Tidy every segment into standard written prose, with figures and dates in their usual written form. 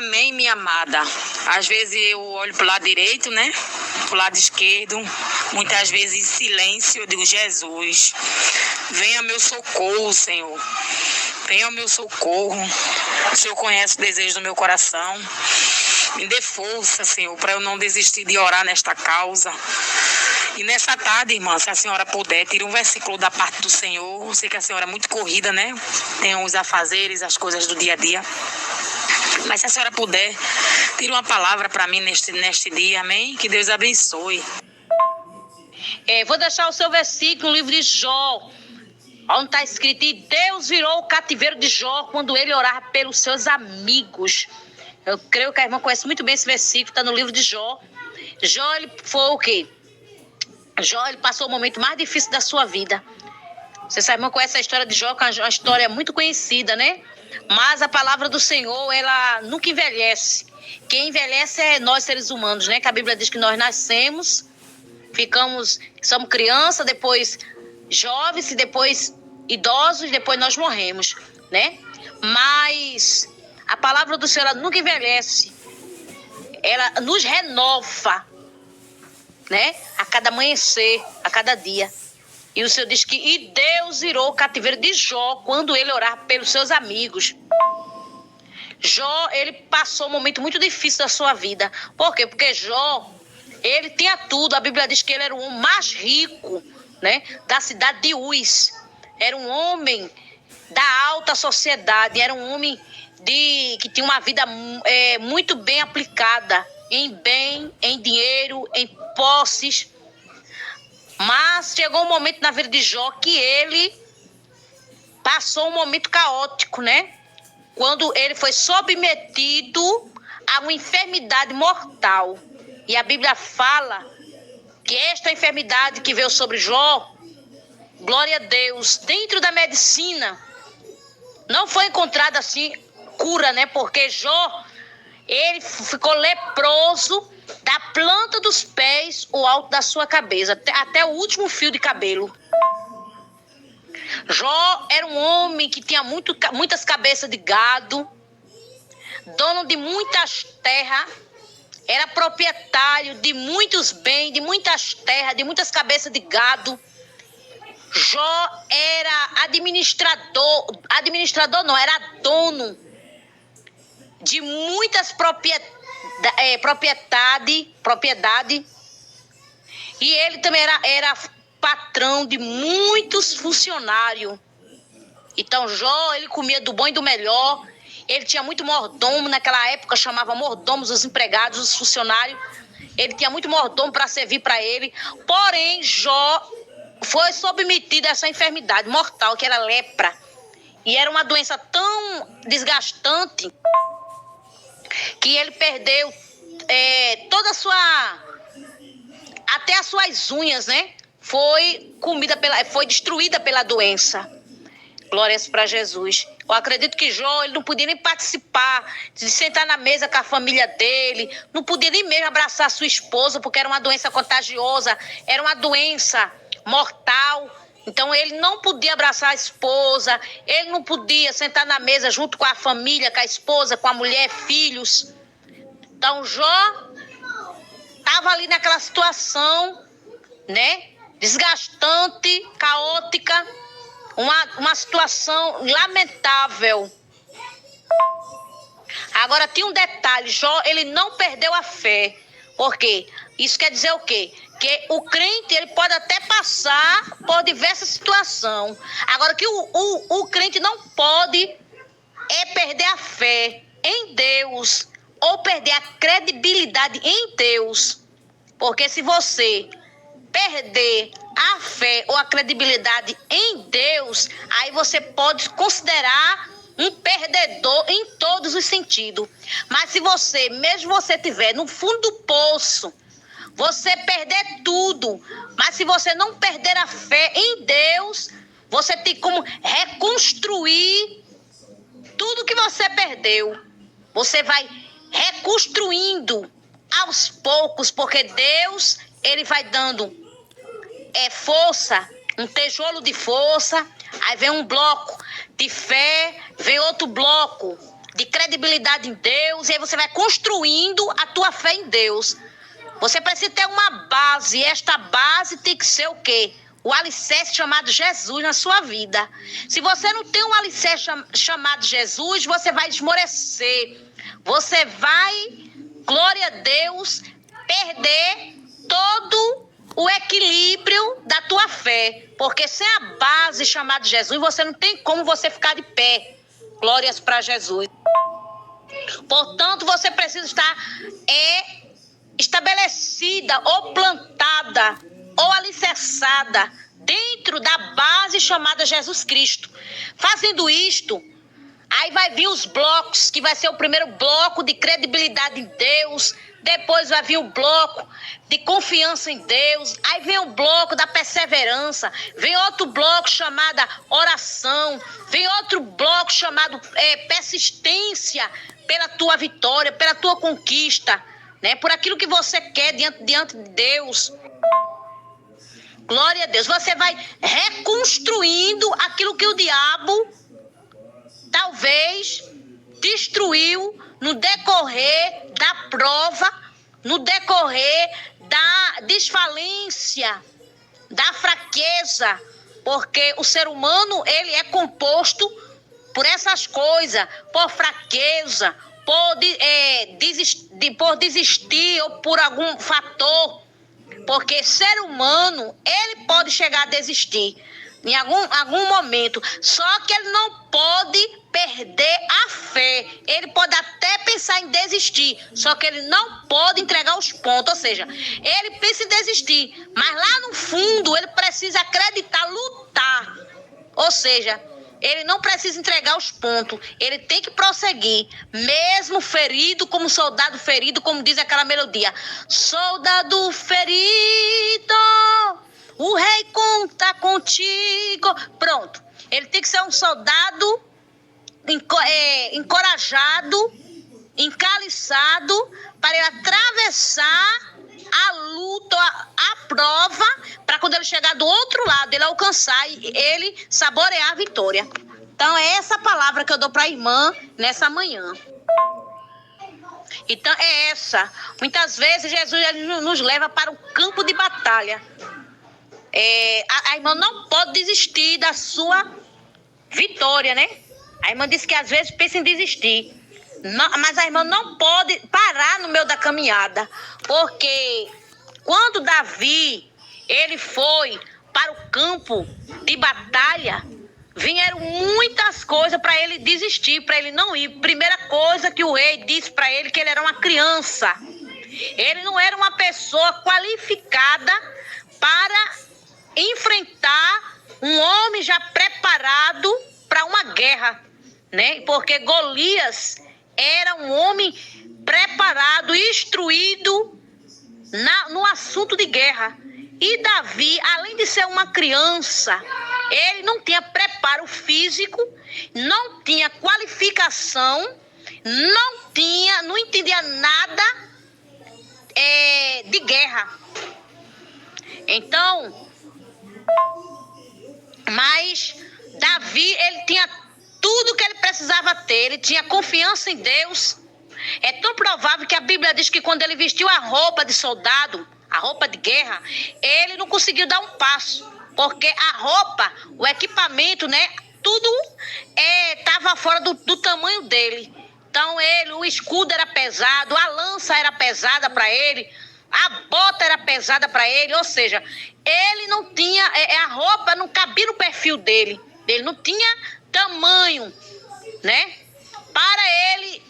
Amém, minha amada. Às vezes eu olho pro lado direito, né? Pro lado esquerdo. Muitas vezes em silêncio eu digo, Jesus, venha meu socorro, Senhor. Venha ao meu socorro. O Senhor conhece o desejo do meu coração. Me dê força, Senhor, para eu não desistir de orar nesta causa. E nessa tarde, irmã, se a senhora puder, tire um versículo da parte do Senhor. Eu sei que a senhora é muito corrida, né? Tem os afazeres, as coisas do dia a dia. Mas se a senhora puder, tire uma palavra para mim neste dia, amém? Que Deus abençoe. Vou deixar o seu versículo no livro de Jó, onde está escrito: e Deus virou o cativeiro de Jó quando ele orava pelos seus amigos. Eu creio que a irmã conhece muito bem esse versículo, está no livro de Jó. Jó, ele foi o quê? Jó, ele passou o momento mais difícil da sua vida. Você sabe, irmã, conhece a história de Jó, que é uma história muito conhecida, né? Mas a palavra do Senhor, ela nunca envelhece. Quem envelhece é nós, seres humanos, né? Que a Bíblia diz que nós nascemos, somos crianças, depois jovens, depois idosos, depois nós morremos, né? Mas a palavra do Senhor, ela nunca envelhece. Ela nos renova, né? A cada amanhecer, a cada dia. E o Senhor diz que e Deus virou o cativeiro de Jó quando ele orava pelos seus amigos. Jó, ele passou um momento muito difícil da sua vida. Por quê? Porque Jó, ele tinha tudo. A Bíblia diz que ele era o homem mais rico, né, da cidade de Uz. Era um homem da alta sociedade. Era um homem que tinha uma vida muito bem aplicada em bem, em dinheiro, em posses. Mas chegou um momento na vida de Jó que ele passou um momento caótico, né? Quando ele foi submetido a uma enfermidade mortal. E a Bíblia fala que esta enfermidade que veio sobre Jó, glória a Deus, dentro da medicina, não foi encontrada assim cura, né? Porque Jó, ele ficou leproso da planta dos pés ao alto da sua cabeça, até o último fio de cabelo. Jó era um homem que tinha muitas cabeças de gado, dono de muitas terras, era proprietário de muitos bens, de muitas terras, de muitas cabeças de gado. Jó era administrador não, era dono de muitas propriedade, e ele também era patrão de muitos funcionários. Então Jó, ele comia do bom e do melhor. Ele tinha muito mordomo, naquela época chamava mordomos os empregados, os funcionários. Ele tinha muito mordomo para servir para ele. Porém, Jó foi submetido a essa enfermidade mortal, que era lepra. E era uma doença tão desgastante que ele perdeu até as suas unhas, né? Foi destruída pela doença. Glórias para Jesus. Eu acredito que Jó, ele não podia nem participar, de sentar na mesa com a família dele, não podia nem mesmo abraçar a sua esposa, porque era uma doença contagiosa, era uma doença mortal. Então ele não podia abraçar a esposa, ele não podia sentar na mesa junto com a família, com a esposa, com a mulher, filhos. Então Jó estava ali naquela situação, né, desgastante, caótica, uma situação lamentável. Agora tinha um detalhe: Jó, ele não perdeu a fé. Por quê? Isso quer dizer o quê? Que o crente, ele pode até passar por diversas situações. Agora, que o crente não pode perder a fé em Deus ou perder a credibilidade em Deus. Porque se você perder a fé ou a credibilidade em Deus, aí você pode considerar um perdedor em todos os sentidos. Mas se você, mesmo você estiver no fundo do poço, você perder tudo, mas se você não perder a fé em Deus, você tem como reconstruir tudo que você perdeu. Você vai reconstruindo aos poucos, porque Deus, ele vai dando força, um tijolo de força, aí vem um bloco de fé, vem outro bloco, de credibilidade em Deus, e aí você vai construindo a tua fé em Deus. Você precisa ter uma base, e esta base tem que ser o quê? O alicerce chamado Jesus na sua vida. Se você não tem um alicerce chamado Jesus, você vai esmorecer. Você vai, glória a Deus, perder todo o equilíbrio da tua fé. Porque sem a base chamada Jesus, você não tem como você ficar de pé. Glórias para Jesus. Portanto, você precisa estar estabelecida ou plantada ou alicerçada dentro da base chamada Jesus Cristo. Fazendo isto, aí vai vir os blocos, que vai ser o primeiro bloco de credibilidade em Deus, depois vai vir o bloco de confiança em Deus, aí vem o bloco da perseverança, vem outro bloco chamado oração, vem outro bloco chamado persistência pela tua vitória, pela tua conquista, né? Por aquilo que você quer diante de Deus. Glória a Deus. Você vai reconstruindo aquilo que o diabo talvez destruiu no decorrer da prova, no decorrer da desfalência, da fraqueza, porque o ser humano, ele é composto por essas coisas, por fraqueza, por desistir ou por algum fator, porque ser humano, ele pode chegar a desistir em algum momento, só que ele não pode perder a fé. Ele pode até pensar em desistir, só que ele não pode entregar os pontos, ou seja, ele pensa em desistir, mas lá no fundo ele precisa acreditar, lutar, ou seja, ele não precisa entregar os pontos, ele tem que prosseguir, mesmo ferido, como soldado ferido, como diz aquela melodia. Soldado ferido, o rei conta contigo. Pronto, ele tem que ser um soldado encorajado, encaliçado, para ele atravessar a luta, a prova, para quando ele chegar do outro lado, ele alcançar e ele saborear a vitória. Então é essa palavra que eu dou para a irmã nessa manhã. Então é essa. Muitas vezes Jesus ele nos leva para o campo de batalha. A irmã não pode desistir da sua vitória, né? A irmã disse que às vezes pensa em desistir. Não, mas a irmã não pode parar no meio da caminhada, porque quando Davi ele foi para o campo de batalha, vieram muitas coisas para ele desistir, para ele não ir. Primeira coisa que o rei disse para ele, que ele era uma criança. Ele não era uma pessoa qualificada para enfrentar um homem já preparado para uma guerra, né? Porque Golias era um homem preparado, instruído no assunto de guerra. E Davi, além de ser uma criança, ele não tinha preparo físico, não tinha qualificação, não entendia nada de guerra. Então, mas Davi, ele tinha tudo que ele precisava ter, ele tinha confiança em Deus. É tão provável que a Bíblia diz que quando ele vestiu a roupa de soldado, a roupa de guerra, ele não conseguiu dar um passo, porque a roupa, o equipamento, né, tudo estava fora do tamanho dele. Então o escudo era pesado, a lança era pesada para ele, a bota era pesada para ele, ou seja, ele não tinha, a roupa não cabia no perfil dele, ele não tinha tamanho, né, para ele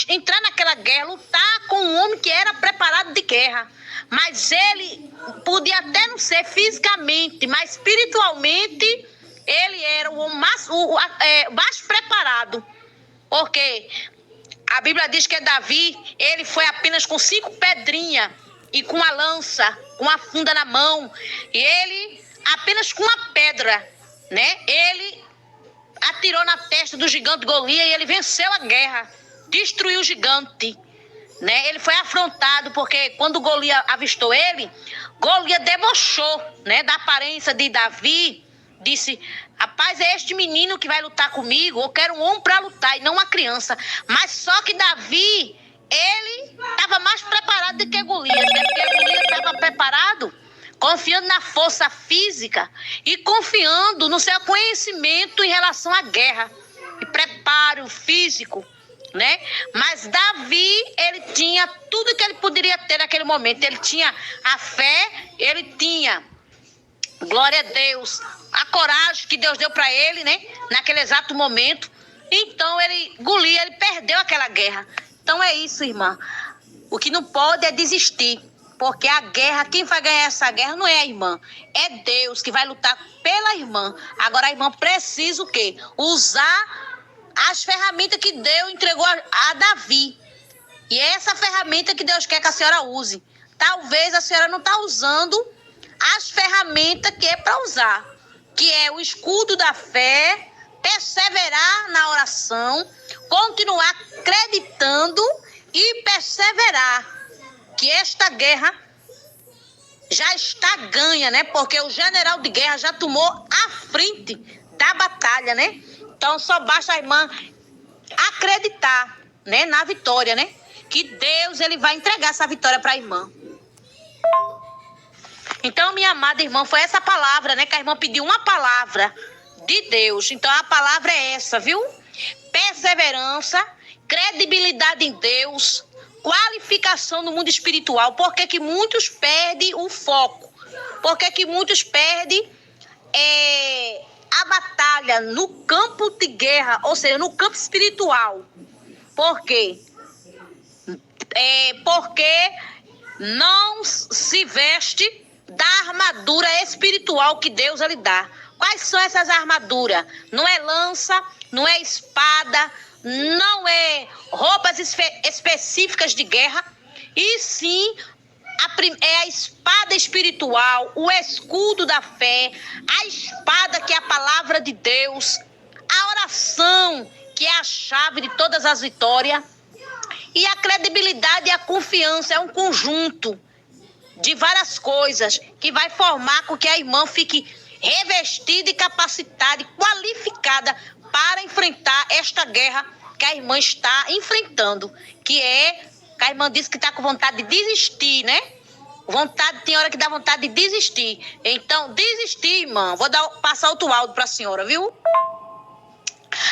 entrar naquela guerra, lutar com um homem que era preparado de guerra. Mas ele podia até não ser fisicamente, mas espiritualmente ele era o mais preparado. Porque a Bíblia diz que Davi, ele foi apenas com 5 pedrinhas e com a lança, com a funda na mão. E ele, apenas com uma pedra, né? Ele atirou na testa do gigante Golias e ele venceu a guerra, destruiu o gigante. Né? Ele foi afrontado porque quando Golias avistou ele, Golias debochou, né, da aparência de Davi, disse: rapaz, é este menino que vai lutar comigo, eu quero um homem para lutar e não uma criança. Mas só que Davi, ele estava mais preparado do que Golias, né? Porque Golias estava preparado, confiando na força física e confiando no seu conhecimento em relação à guerra e preparo físico, né? Mas Davi, ele tinha tudo que ele poderia ter naquele momento. Ele tinha a fé, ele tinha, glória a Deus, a coragem que Deus deu para ele, né? Naquele exato momento. Então, Golias, ele perdeu aquela guerra. Então é isso, irmã. O que não pode é desistir. Porque a guerra, quem vai ganhar essa guerra não é a irmã. É Deus que vai lutar pela irmã. Agora a irmã precisa o quê? Usar as ferramentas que Deus entregou a Davi. E é essa ferramenta que Deus quer que a senhora use. Talvez a senhora não está usando as ferramentas que é para usar. Que é o escudo da fé, perseverar na oração, continuar acreditando e perseverar. Que esta guerra já está ganha, né? Porque o general de guerra já tomou a frente da batalha, né? Então só basta a irmã acreditar, né, na vitória, né? Que Deus, ele vai entregar essa vitória para a irmã. Então, minha amada irmã, foi essa palavra, né? Que a irmã pediu uma palavra de Deus. Então a palavra é essa, viu? Perseverança, credibilidade em Deus, qualificação no mundo espiritual. Por que que muitos perdem o foco? Por que que muitos perdem a batalha no campo de guerra, ou seja, no campo espiritual? Por quê? Porque não se veste da armadura espiritual que Deus lhe dá. Quais são essas armaduras? Não é lança, não é espada, não é roupas específicas de guerra, e sim é a espada espiritual, o escudo da fé, a espada que é a palavra de Deus, a oração que é a chave de todas as vitórias, e a credibilidade e a confiança é um conjunto de várias coisas que vai formar com que a irmã fique revestida e capacitada e qualificada para enfrentar esta guerra que a irmã está enfrentando, que a irmã disse que está com vontade de desistir, né? Tem hora que dá vontade de desistir. Então, desistir, irmã. Vou passar outro áudio para a senhora, viu?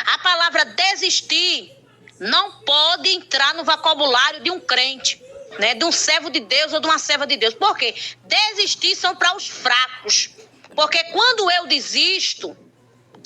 A palavra desistir não pode entrar no vocabulário de um crente, né? De um servo de Deus ou de uma serva de Deus. Por quê? Desistir são para os fracos. Porque quando eu desisto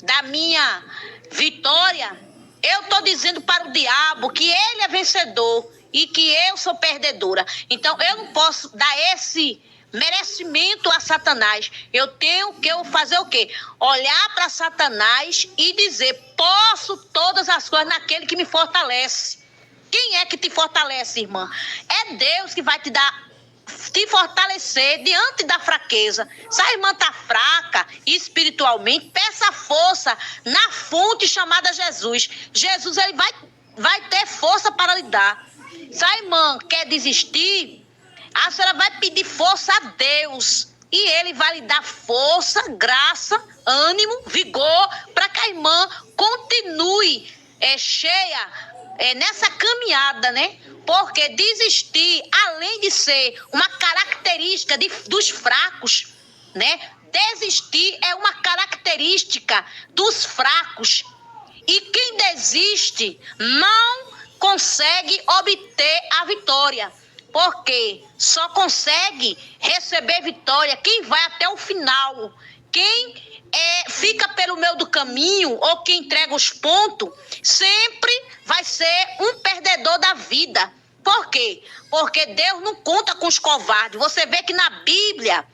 da minha vitória, eu estou dizendo para o diabo que ele é vencedor e que eu sou perdedora. Então, eu não posso dar esse merecimento a Satanás. Eu tenho que fazer o quê? Olhar para Satanás e dizer: posso todas as coisas naquele que me fortalece. Quem é que te fortalece, irmã? É Deus que vai te fortalecer diante da fraqueza. Se a irmã está fraca espiritualmente, peça força na fonte chamada Jesus. Jesus, ele vai ter força para lhe dar. Se a irmã quer desistir, a senhora vai pedir força a Deus. E ele vai lhe dar força, graça, ânimo, vigor, para que a irmã continue cheia nessa caminhada, né? Porque desistir, além de ser uma característica dos fracos, né? Desistir é uma característica dos fracos. E quem desiste não consegue obter a vitória. Porque só consegue receber vitória quem vai até o final. Quem fica pelo meio do caminho ou quem entrega os pontos sempre vai ser um perdedor da vida. Por quê? Porque Deus não conta com os covardes. Você vê que na Bíblia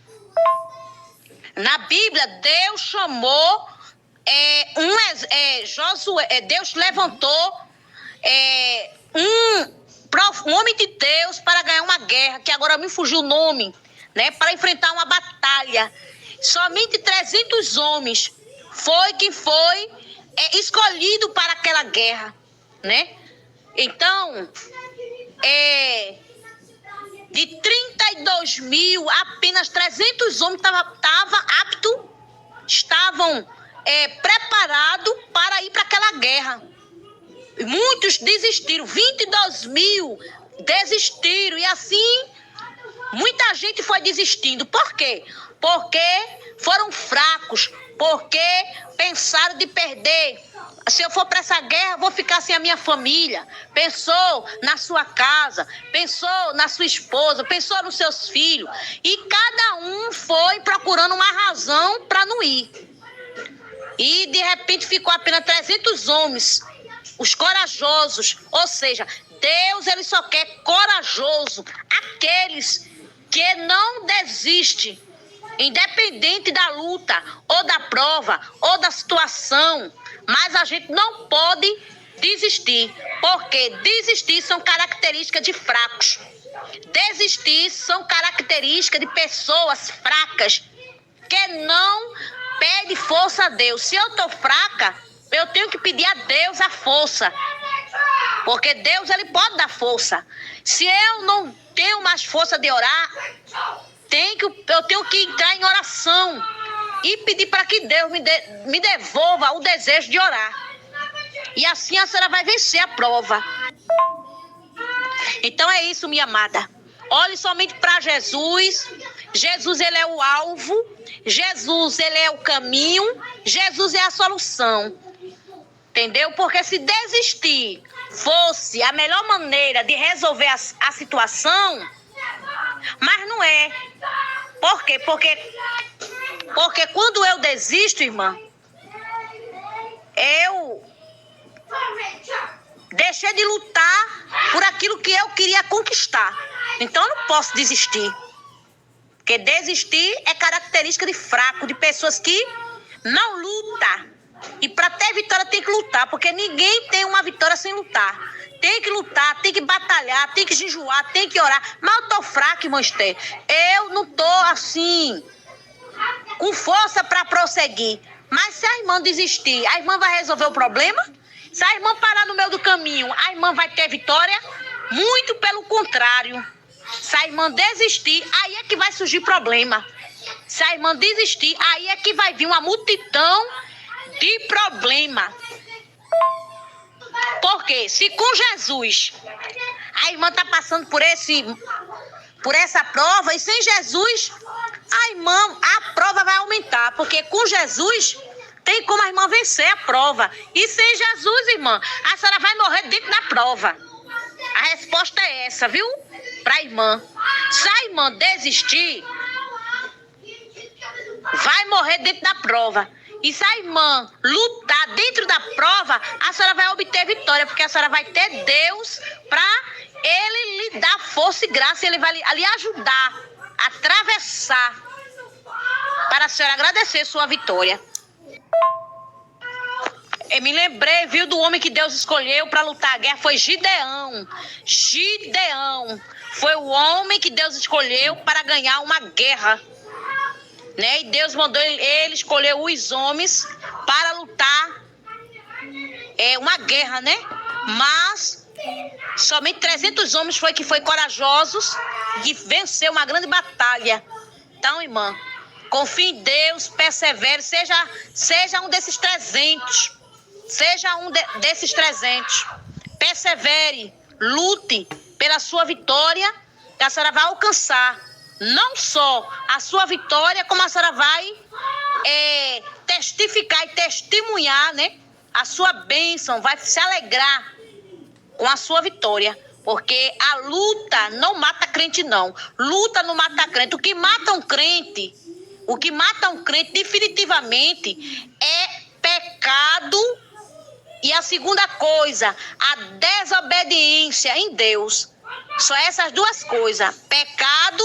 Deus chamou Josué. Deus levantou um homem de Deus para ganhar uma guerra, que agora me fugiu o nome, né? Para enfrentar uma batalha. Somente 300 homens foi escolhido para aquela guerra, né? Então, de 32 mil, apenas 300 homens estavam aptos estavam preparados para ir para aquela guerra. Muitos desistiram, 22.000 desistiram, e assim muita gente foi desistindo. Por quê? Porque foram fracos, porque pensaram de perder. Se eu for para essa guerra, vou ficar sem a minha família. Pensou na sua casa, pensou na sua esposa, pensou nos seus filhos. E cada um foi procurando uma razão para não ir. E de repente ficou apenas 300 homens, os corajosos. Ou seja, Deus ele só quer corajoso, aqueles que não desistem, independente da luta, ou da prova, ou da situação. Mas a gente não pode desistir, porque desistir são características de fracos. Desistir são características de pessoas fracas, que não pedem força a Deus. Se eu estou fraca, eu tenho que pedir a Deus a força, porque Deus ele pode dar força. Se eu não tenho mais força de orar, eu tenho que entrar em oração e pedir para que Deus me devolva o desejo de orar. E assim a senhora vai vencer a prova. Então é isso, minha amada. Olhe somente para Jesus. Jesus, ele é o alvo. Jesus, ele é o caminho. Jesus é a solução. Entendeu? Porque se desistir fosse a melhor maneira de resolver a situação, mas não é. Por quê? Porque quando eu desisto, irmã, eu deixei de lutar por aquilo que eu queria conquistar. Então eu não posso desistir. Porque desistir é característica de fraco, de pessoas que não lutam. E para ter vitória tem que lutar, porque ninguém tem uma vitória sem lutar. Tem que lutar, tem que batalhar, tem que jejuar, tem que orar. Mas eu tô fraca, irmã Esther. Eu não tô assim, com força para prosseguir. Mas se a irmã desistir, a irmã vai resolver o problema? Se a irmã parar no meio do caminho, a irmã vai ter vitória? Muito pelo contrário. Se a irmã desistir, aí é que vai surgir problema. Se a irmã desistir, aí é que vai vir uma multidão de problema. Porque se com Jesus a irmã está passando por essa prova, e sem Jesus a prova vai aumentar, porque com Jesus tem como a irmã vencer a prova, e sem Jesus, irmã, a senhora vai morrer dentro da prova. A resposta é essa, viu? Para a irmã. Se a irmã desistir, vai morrer dentro da prova. E se a irmã lutar dentro da prova, a senhora vai obter vitória, porque a senhora vai ter Deus para ele lhe dar força e graça, ele vai lhe ajudar a atravessar, para a senhora agradecer sua vitória. Eu me lembrei, viu, do homem que Deus escolheu para lutar a guerra, foi Gideão. Gideão foi o homem que Deus escolheu para ganhar uma guerra. Né? E Deus mandou ele escolher os homens para lutar uma guerra, né? Mas somente 300 homens foi corajosos e venceu uma grande batalha. Então, irmã, confie em Deus, persevere, seja um desses 300. Seja um desses 300. Persevere, lute pela sua vitória, que a senhora vai alcançar. Não só a sua vitória, como a senhora vai testificar e testemunhar, né, a sua bênção, vai se alegrar com a sua vitória. Porque a luta não mata crente, não. Luta não mata crente. O que mata um crente definitivamente é pecado. E a segunda coisa, a desobediência em Deus. Só essas duas coisas, pecado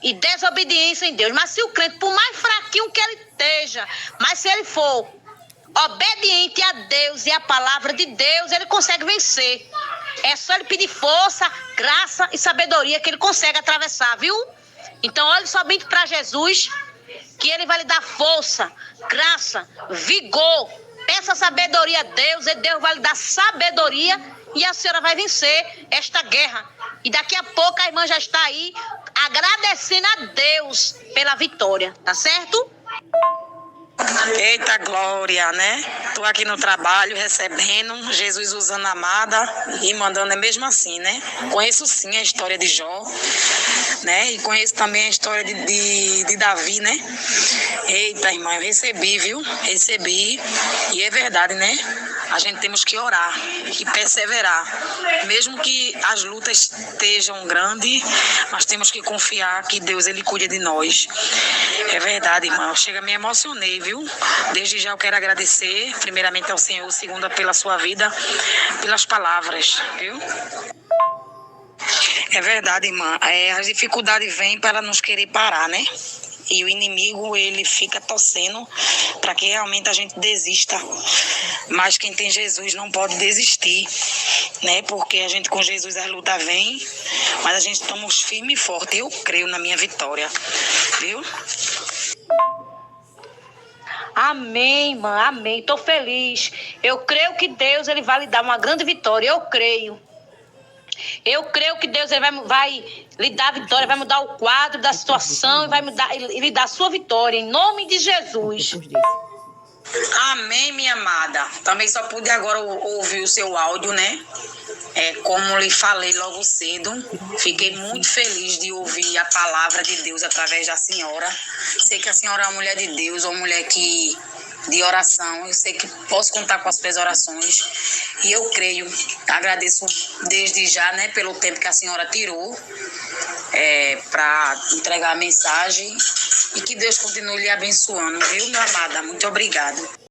e desobediência em Deus. Mas se o crente, por mais fraquinho que ele esteja, mas se ele for obediente a Deus e a palavra de Deus, ele consegue vencer. É só ele pedir força, graça e sabedoria que ele consegue atravessar, viu? Então olhe somente para Jesus, que ele vai lhe dar força, graça, vigor. Peça sabedoria a Deus, e Deus vai lhe dar sabedoria, e a senhora vai vencer esta guerra. E daqui a pouco a irmã já está aí agradecendo a Deus pela vitória, tá certo? Eita glória, né? Tô aqui no trabalho recebendo, Jesus usando a amada e mandando é mesmo assim, né? Conheço sim a história de Jó, né? E conheço também a história de Davi, né? Eita, irmã, eu recebi, viu? Recebi. E é verdade, né? A gente temos que orar e perseverar. Mesmo que as lutas estejam grandes, nós temos que confiar que Deus, Ele cuida de nós. É verdade, irmão. Chega, me emocionei, viu? Desde já eu quero agradecer, primeiramente ao Senhor, segunda pela sua vida, pelas palavras, viu? É verdade, irmã. As dificuldades vêm para nos querer parar, né? E o inimigo, ele fica torcendo para que realmente a gente desista. Mas quem tem Jesus não pode desistir, né? Porque a gente com Jesus a luta vem, mas a gente estamos firme e forte. Eu creio na minha vitória, viu? Amém, irmã, amém. Tô feliz. Eu creio que Deus ele vai lhe dar uma grande vitória. Eu creio. Eu creio que Deus ele vai lhe dar a vitória, vai mudar o quadro da situação e vai lhe dar a sua vitória, em nome de Jesus. Amém, minha amada. Também só pude agora ouvir o seu áudio, né? Como lhe falei logo cedo, fiquei muito feliz de ouvir a palavra de Deus através da senhora. Sei que a senhora é uma mulher de Deus, uma mulher de oração. Eu sei que posso contar com as suas orações. E eu creio, agradeço desde já, né, pelo tempo que a senhora tirou para entregar a mensagem. E que Deus continue lhe abençoando, viu, minha amada? Muito obrigada.